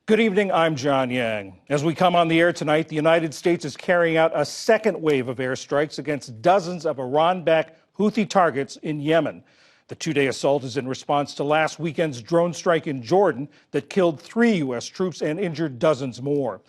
Good evening, I'm John Yang. As we come on the air tonight, the United States is carrying out a second wave of airstrikes against dozens of Iran-backed Houthi targets in Yemen. The two-day assault is in response to last weekend's drone strike in Jordan that killed 3 U.S. troops and injured dozens more.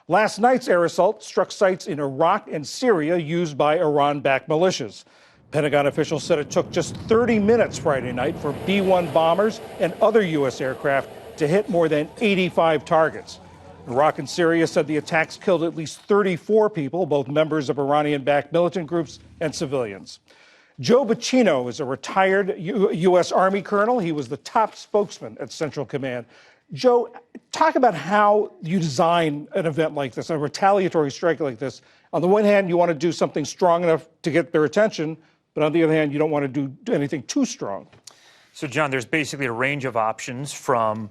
Last night's air assault struck sites in Iraq and Syria used by Iran-backed militias. Pentagon officials said it took just 30 minutes Friday night for B-1 bombers and other U.S. aircraft to hit more than 85 targets. Iraq and Syria said the attacks killed at least 34 people, both members of Iranian-backed militant groups and civilians. Joe Bacino is a retired U.S. Army colonel. He was the top spokesman at Central Command. Joe, talk about how you design an event like this, a retaliatory strike like this. On the one hand, you want to do something strong enough to get their attention, but on the other hand, you don't want to do anything too strong. So, John, there's basically a range of options from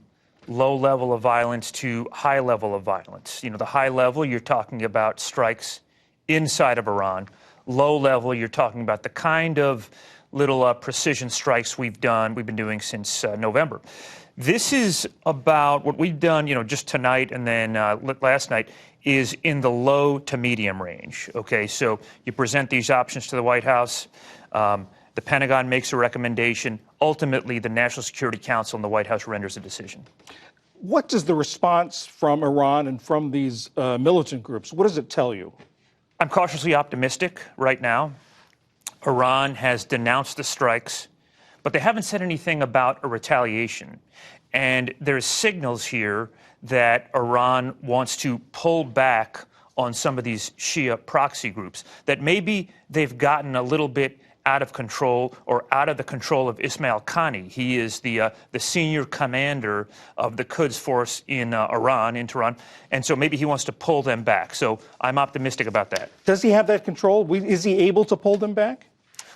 low level of violence to high level of violence. You know, the high level, you're talking about strikes inside of Iran. Low level, you're talking about the kind of little precision strikes we've been doing since November. This is about what we've done, just tonight and then last night is in the low to medium range. Okay, so you present these options to the White House. The Pentagon makes a recommendation. Ultimately, the National Security Council and the White House renders a decision. What does the response from Iran and from these militant groups, what does it tell you? I'm cautiously optimistic right now. Iran has denounced the strikes, but they haven't said anything about a retaliation. And there's signals here that Iran wants to pull back on some of these Shia proxy groups, that maybe they've gotten a little bit out of control or out of the control of Ismail Qani. He is the senior commander of the Quds force in Iran, in Tehran, and so maybe he wants to pull them back. So I'm optimistic about that. Does he have that control? Is he able to pull them back?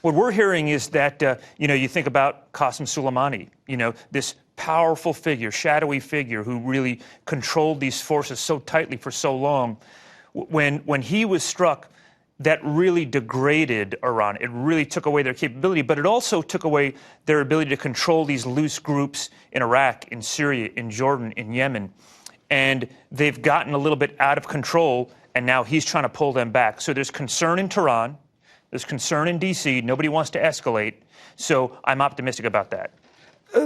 What we're hearing is that, you think about Qasem Soleimani, this powerful figure, shadowy figure who really controlled these forces so tightly for so long. When he was struck, that really degraded Iran. It really took away their capability, but it also took away their ability to control these loose groups in Iraq, in Syria, in Jordan, in Yemen. And they've gotten a little bit out of control, and now he's trying to pull them back. So there's concern in Tehran, there's concern in D.C., nobody wants to escalate, so I'm optimistic about that.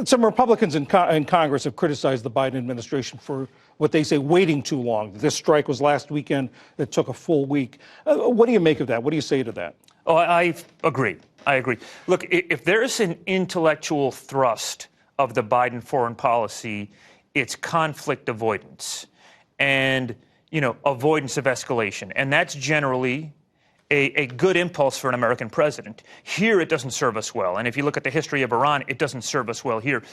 Some Republicans in Congress have criticized the Biden administration for what they say waiting too long. This strike was last weekend. It took a full week. What do you make of that? What do you say to that? Oh, I agree. I agree. Look, if there's an intellectual thrust of the Biden foreign policy, it's conflict avoidance and, avoidance of escalation. And that's generally a good impulse for an American president. Here, it doesn't serve us well. And if you look at the history of Iran, it doesn't serve us well here.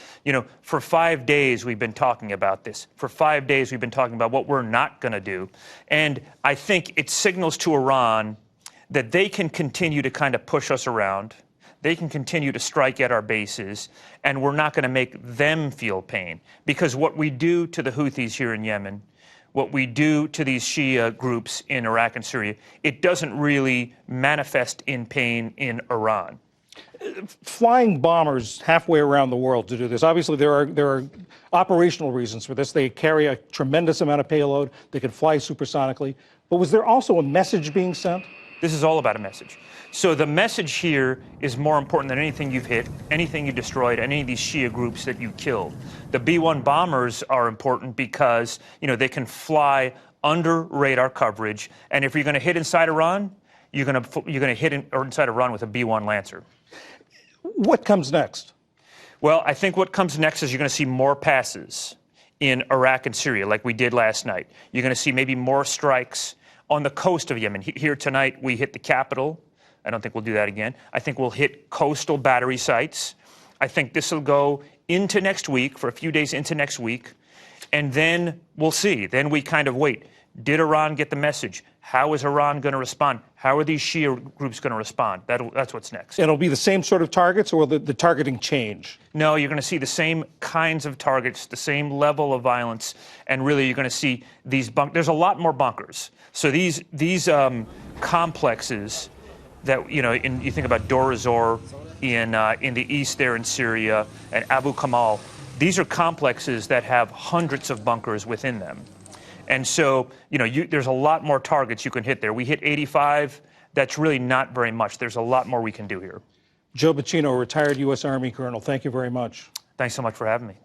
For 5 days, we've been talking about this. For 5 days, we've been talking about what we're not going to do. And I think it signals to Iran that they can continue to kind of push us around. They can continue to strike at our bases, and we're not going to make them feel pain. Because what we do to the Houthis here in Yemen, what we do to these Shia groups in Iraq and Syria, it doesn't really manifest in pain in Iran. Flying bombers halfway around the world to do this. Obviously, there are operational reasons for this. They carry a tremendous amount of payload. They can fly supersonically. But was there also a message being sent? This is all about a message. So the message here is more important than anything you've hit, anything you destroyed, any of these Shia groups that you killed. The B-1 bombers are important because, they can fly under radar coverage. And if you're going to hit inside Iran, you're going to hit inside Iran with a B-1 Lancer. What comes next? Well, I think what comes next is you're going to see more passes in Iraq and Syria like we did last night. You're going to see maybe more strikes on the coast of Yemen. Here tonight, we hit the capital. I don't think we'll do that again. I think we'll hit coastal battery sites. I think this will go into next week, for a few days into next week, and then we'll see. Then we kind of wait. Did Iran get the message? How is Iran going to respond? How are these Shia groups going to respond? That's what's next. It'll be the same sort of targets, or will the targeting change? No, you're going to see the same kinds of targets, the same level of violence, and really you're going to see these there's a lot more bunkers. So these complexes that, you think about Deir ez-Zor in the east there in Syria and Abu Kamal, these are complexes that have hundreds of bunkers within them. And so, there's a lot more targets you can hit there. We hit 85. That's really not very much. There's a lot more we can do here. Joe Bacino, retired U.S. Army colonel, thank you very much. Thanks so much for having me.